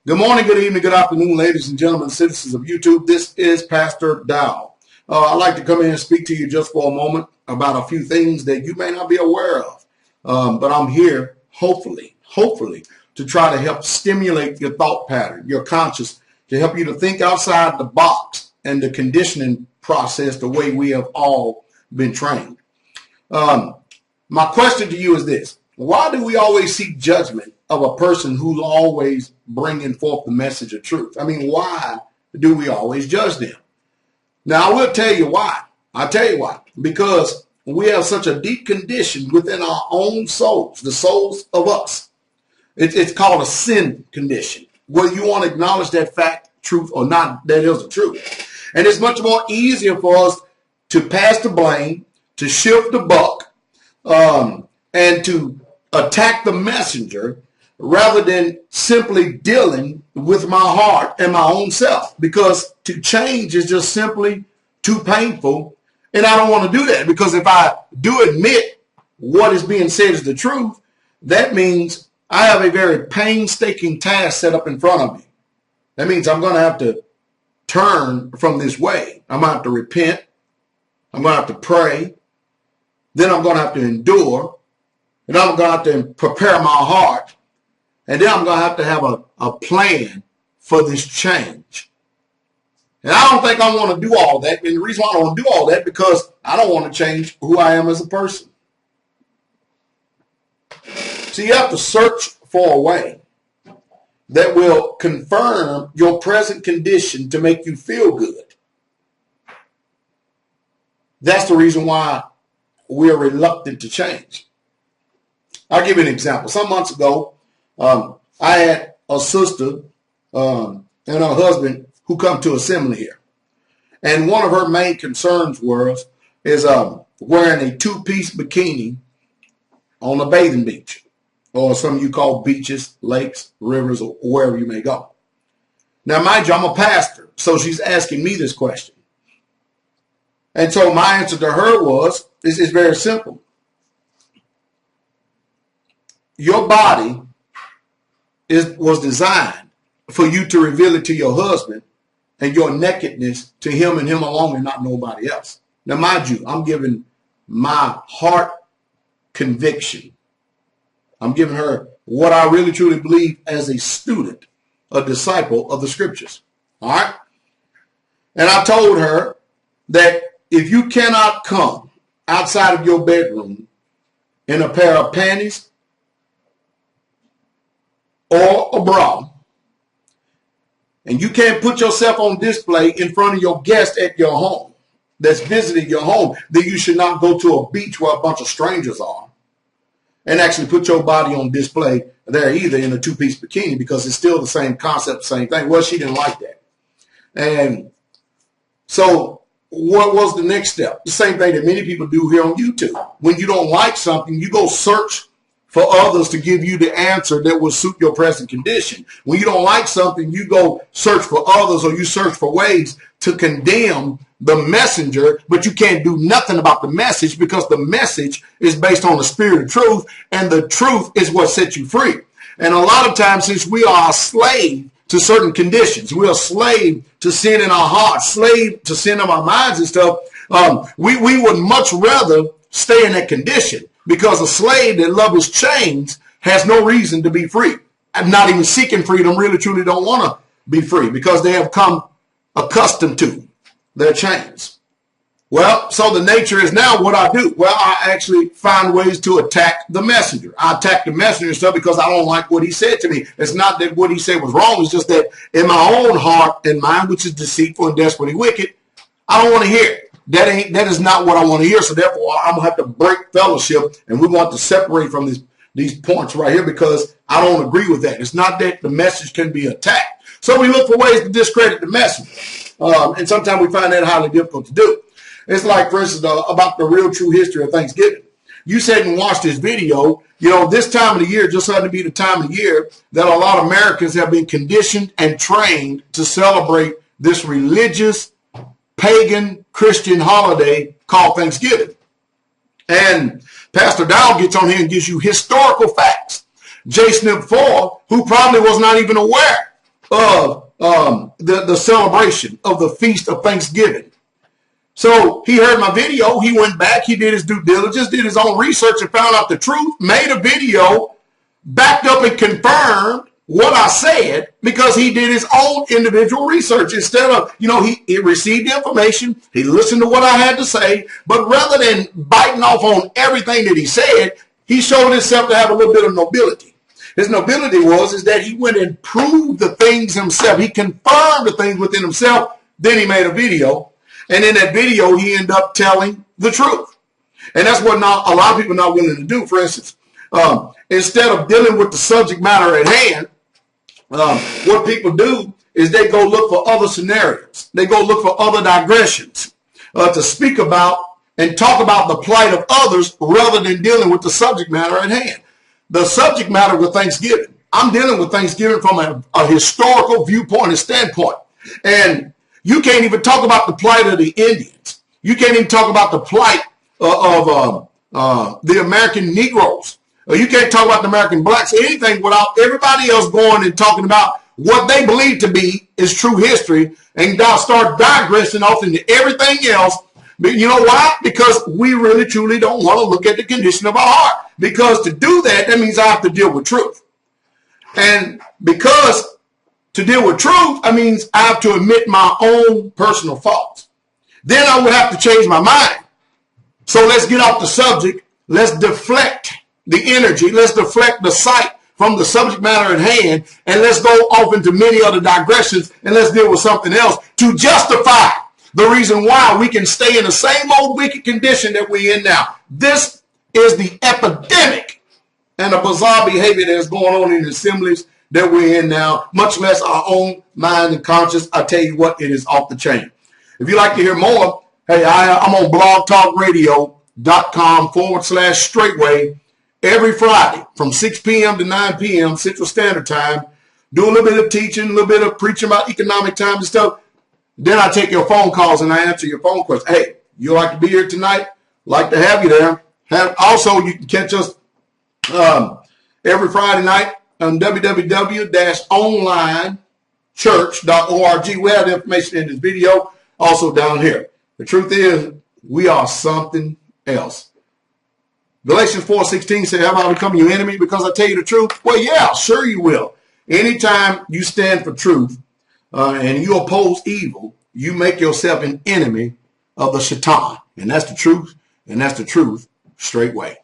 Good morning, good evening, good afternoon, ladies and gentlemen, citizens of YouTube. This is Pastor Dow. I'd like to come in and speak to you just for a moment about a few things that you may not be aware of. But I'm here, hopefully, to try to help stimulate your thought pattern, your conscious, to help you to think outside the box and the conditioning process the way we have all been trained. My question to you is this. Why do we always seek judgment of a person who's always bringing forth the message of truth? I mean, why do we always judge them? Now, I will tell you why. I'll tell you why. Because we have such a deep condition within our own souls, the souls of us. It's called a sin condition. Whether you want to acknowledge that fact, truth, or not, that is the truth. And it's much more easier for us to pass the blame, to shift the buck, and to attack the messenger rather than simply dealing with my heart and my own self, because to change is just simply too painful. And I don't want to do that, because if I do admit what is being said is the truth, that means I have a very painstaking task set up in front of me. That means I'm going to have to turn from this way. I'm going to have to repent. I'm going to have to pray. Then I'm going to have to endure. And I'm going to have to prepare my heart. And then I'm going to have a plan for this change. And I don't think I want to do all that. And the reason why I don't want to do all that, because I don't want to change who I am as a person. So you have to search for a way that will confirm your present condition to make you feel good. That's the reason why we're reluctant to change. I'll give you an example. Some months ago, I had a sister and her husband who come to assembly here. And one of her main concerns is wearing a two-piece bikini on a bathing beach, or some of you call beaches, lakes, rivers, or wherever you may go. Now, mind you, I'm a pastor, so she's asking me this question. And so my answer to her is very simple. Your body was designed for you to reveal it to your husband, and your nakedness to him and him alone and not nobody else. Now, mind you, I'm giving my heart conviction. I'm giving her what I really truly believe as a student, a disciple of the scriptures. All right? And I told her that if you cannot come outside of your bedroom in a pair of panties or a bra, and you can't put yourself on display in front of your guest at your home that's visiting your home, then you should not go to a beach where a bunch of strangers are and actually put your body on display there either in a two-piece bikini, because it's still the same concept, same thing. Well, she didn't like that. And so what was the next step? The same thing that many people do here on YouTube. When you don't like something, you go search for others to give you the answer that will suit your present condition. When you don't like something, you go search for others, or you search for ways to condemn the messenger, but you can't do nothing about the message, because the message is based on the spirit of truth, and the truth is what sets you free. And a lot of times, since we are a slave to certain conditions, we are slave to sin in our hearts, slave to sin in our minds and stuff, we would much rather stay in that condition. Because a slave that loves his chains has no reason to be free. And not even seeking freedom, really truly don't want to be free, because they have come accustomed to their chains. Well, so the nature is now what I do. Well, I actually find ways to attack the messenger. I attack the messenger and stuff because I don't like what he said to me. It's not that what he said was wrong. It's just that in my own heart and mind, which is deceitful and desperately wicked, I don't want to hear it. That is not what I want to hear. So therefore, I'm going to have to break fellowship, and we want to separate from these points right here, because I don't agree with that. It's not that the message can be attacked. So we look for ways to discredit the message. And sometimes we find that highly difficult to do. It's like, for instance, about the real true history of Thanksgiving. You said and watched this video. You know, this time of the year just happened to be the time of the year that a lot of Americans have been conditioned and trained to celebrate this religious, pagan, Christian holiday called Thanksgiving. And Pastor Dow gets on here and gives you historical facts. J. Snip Four, who probably was not even aware of the celebration of the Feast of Thanksgiving. So he heard my video. He went back. He did his due diligence, did his own research, and found out the truth, made a video, backed up and confirmed what I said because he did his own individual research. Instead of, he received information, he listened to what I had to say, but rather than biting off on everything that he said, he showed himself to have a little bit of nobility. His nobility is that he went and proved the things himself. He confirmed the things within himself. Then he made a video. And in that video, he ended up telling the truth. And that's what a lot of people are not willing to do. For instance, instead of dealing with the subject matter at hand, what people do is they go look for other scenarios. They go look for other digressions to speak about and talk about the plight of others rather than dealing with the subject matter at hand. The subject matter with Thanksgiving, I'm dealing with Thanksgiving from a historical viewpoint and standpoint. And you can't even talk about the plight of the Indians. You can't even talk about the plight of the American Negroes. You can't talk about the American blacks, anything without everybody else going and talking about what they believe to be is true history and now start digressing off into everything else. But you know why? Because we really truly don't want to look at the condition of our heart. Because to do that, that means I have to deal with truth. And because to deal with truth, that means I have to admit my own personal faults. Then I would have to change my mind. So let's get off the subject. Let's deflect the energy. Let's deflect the sight from the subject matter at hand. And let's go off into many other digressions. And let's deal with something else to justify the reason why we can stay in the same old wicked condition that we're in now. This is the epidemic and the bizarre behavior that's going on in the assemblies that we're in now, much less our own mind and conscience. I tell you what, it is off the chain. If you'd like to hear more, hey, I'm on blogtalkradio.com/straightway every Friday from 6 p.m. to 9 p.m. Central Standard Time. Do a little bit of teaching, a little bit of preaching about economic times and stuff. Then I take your phone calls and I answer your phone questions. Hey, you like to be here tonight? Like to have you there. Also, you can catch us every Friday night on www.onlinechurch.org. We have the information in this video, also down here. The truth is, we are something else. Galatians 4:16 says, have I become your enemy because I tell you the truth? Well, yeah, sure you will. Anytime you stand for truth, and you oppose evil, you make yourself an enemy of the Shaitan. And that's the truth, and that's the truth straightway.